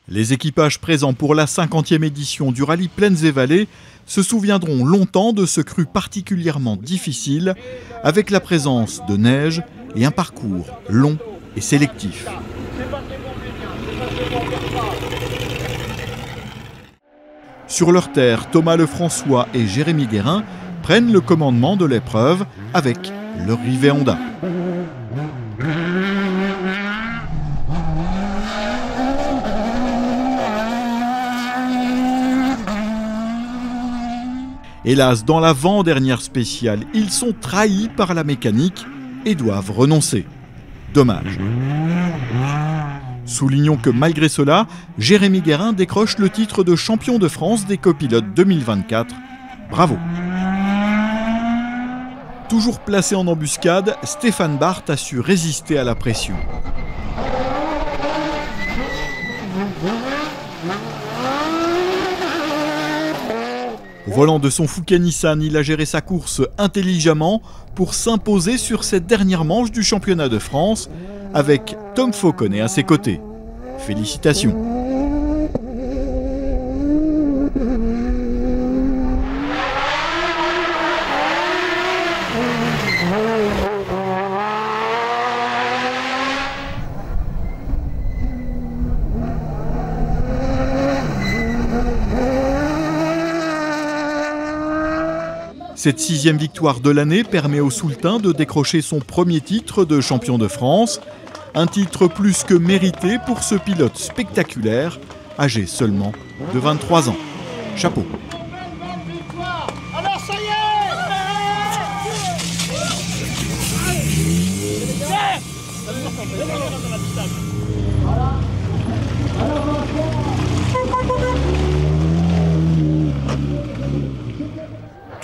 Les équipages présents pour la 50e édition du rallye Plaines et Vallées se souviendront longtemps de ce cru particulièrement difficile, avec la présence de neige et un parcours long et sélectif. Sur leur terre, Thomas Lefrançois et Jérémy Guérin prennent le commandement de l'épreuve avec leur rivet Honda. Hélas, dans l'avant-dernière spéciale, ils sont trahis par la mécanique et doivent renoncer. Dommage. Soulignons que malgré cela, Jérémy Guérin décroche le titre de champion de France des copilotes 2024. Bravo. Toujours placé en embuscade, Stéphane Barth a su résister à la pression. Au volant de son Fouquet Nissan, il a géré sa course intelligemment pour s'imposer sur cette dernière manche du championnat de France avec Tom Fauconnet à ses côtés. Félicitations. Cette 6e victoire de l'année permet au Soultain de décrocher son premier titre de champion de France. Un titre plus que mérité pour ce pilote spectaculaire, âgé seulement de 23 ans. Chapeau. Alors ça y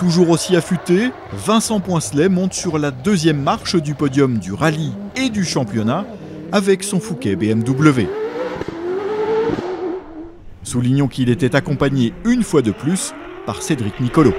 Toujours aussi affûté, Vincent Poincelet monte sur la 2e marche du podium du rallye et du championnat avec son Fouquet BMW. Soulignons qu'il était accompagné une fois de plus par Cédric Nicolo.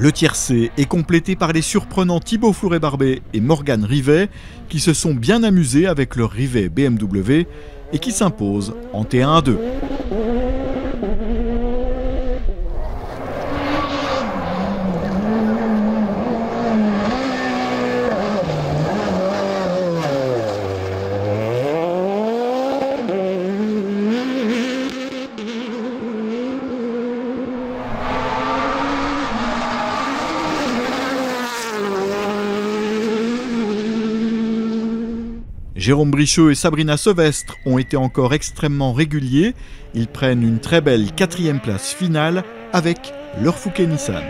Le tiercé est complété par les surprenants Thibaut Fouret-Barbet et Morgane Rivet qui se sont bien amusés avec leur rivet BMW et qui s'imposent en T1 à 2. Jérôme Bricheux et Sabrina Sevestre ont été encore extrêmement réguliers. Ils prennent une très belle 4e place finale avec leur Fouquet Nissan.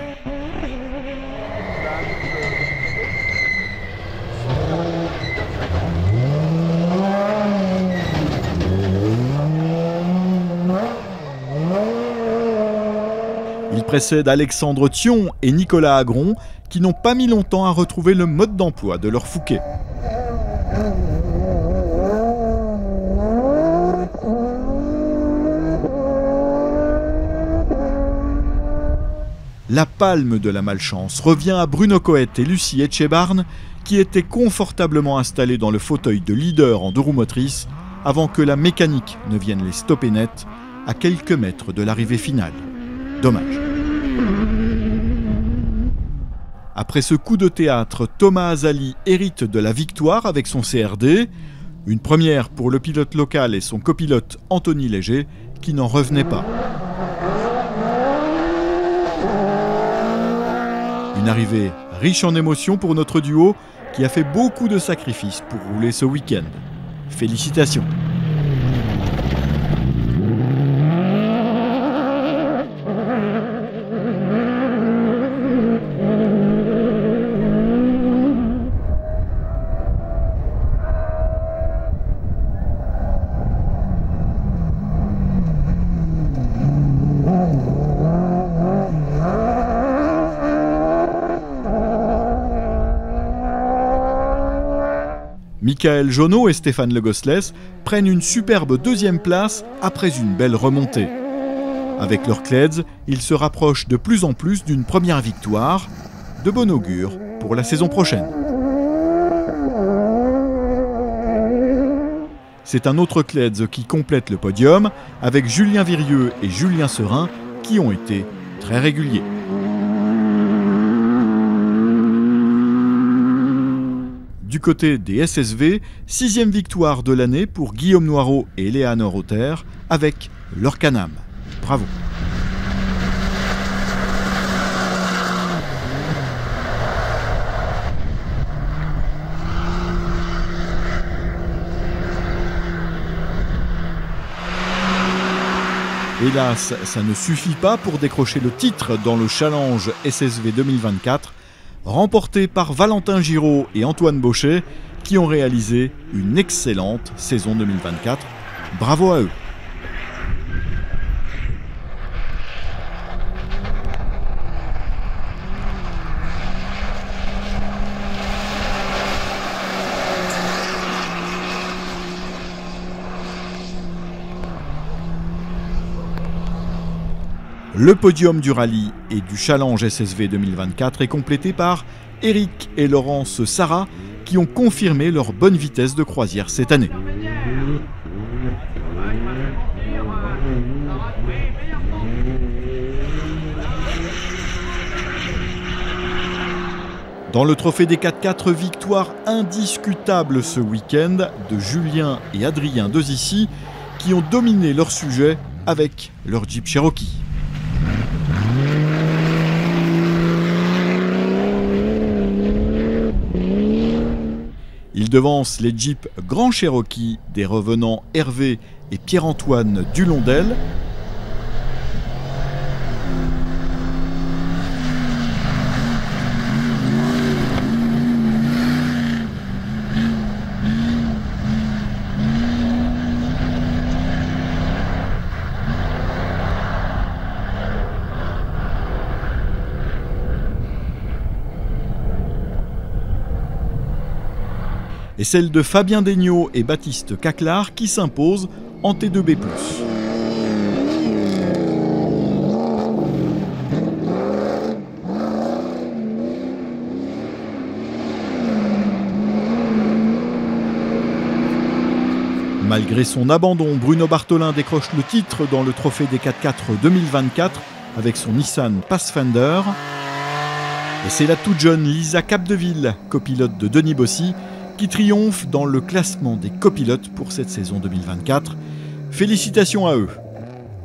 Ils précèdent Alexandre Thion et Nicolas Agron qui n'ont pas mis longtemps à retrouver le mode d'emploi de leur Fouquet. La palme de la malchance revient à Bruno Coët et Lucie Etchebarn qui étaient confortablement installés dans le fauteuil de leader en 2 roues motrices avant que la mécanique ne vienne les stopper net à quelques mètres de l'arrivée finale. Dommage. Après ce coup de théâtre, Thomas Azali hérite de la victoire avec son CRD. Une première pour le pilote local et son copilote Anthony Léger qui n'en revenait pas. Une arrivée riche en émotions pour notre duo qui a fait beaucoup de sacrifices pour rouler ce week-end. Félicitations. Michael Jonot et Stéphane Le Gosselès prennent une superbe deuxième place après une belle remontée. Avec leurs Cleds, ils se rapprochent de plus en plus d'une première victoire, de bon augure pour la saison prochaine. C'est un autre Cleds qui complète le podium, avec Julien Virieux et Julien Serin qui ont été très réguliers. Du côté des SSV, 6e victoire de l'année pour Guillaume Noireau et Léanor Auter avec leur Can-Am. Bravo. Hélas, ça ne suffit pas pour décrocher le titre dans le Challenge SSV 2024, remporté par Valentin Giraud et Antoine Bauchet, qui ont réalisé une excellente saison 2024. Bravo à eux. Le podium du rallye et du Challenge SSV 2024 est complété par Eric et Laurence Sarah qui ont confirmé leur bonne vitesse de croisière cette année. Dans le trophée des 4x4, victoire indiscutable ce week-end de Julien et Adrien Dezissy qui ont dominé leur sujet avec leur Jeep Cherokee. Ils devancent les Jeeps Grand Cherokee des revenants Hervé et Pierre-Antoine Dulondel. Et celle de Fabien Degnaud et Baptiste Caclar qui s'impose en T2B+. Malgré son abandon, Bruno Bartholin décroche le titre dans le trophée des 4x4 2024 avec son Nissan Pathfinder. Et c'est la toute jeune Lisa Capdeville, copilote de Denis Bossy, qui triomphe dans le classement des copilotes pour cette saison 2024. Félicitations à eux.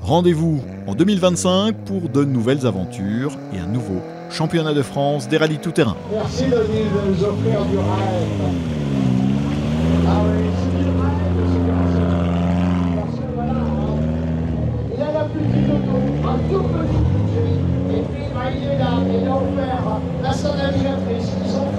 Rendez-vous en 2025 pour de nouvelles aventures et un nouveau championnat de France des rallyes tout-terrain. Merci de nous offrir du rêve. Ah oui, c'est du rêve, c'est comme ça. Parce que voilà, il a la petite auto, un tout petit budget, et puis il est là, il a offert à sa navigatrice, ils ont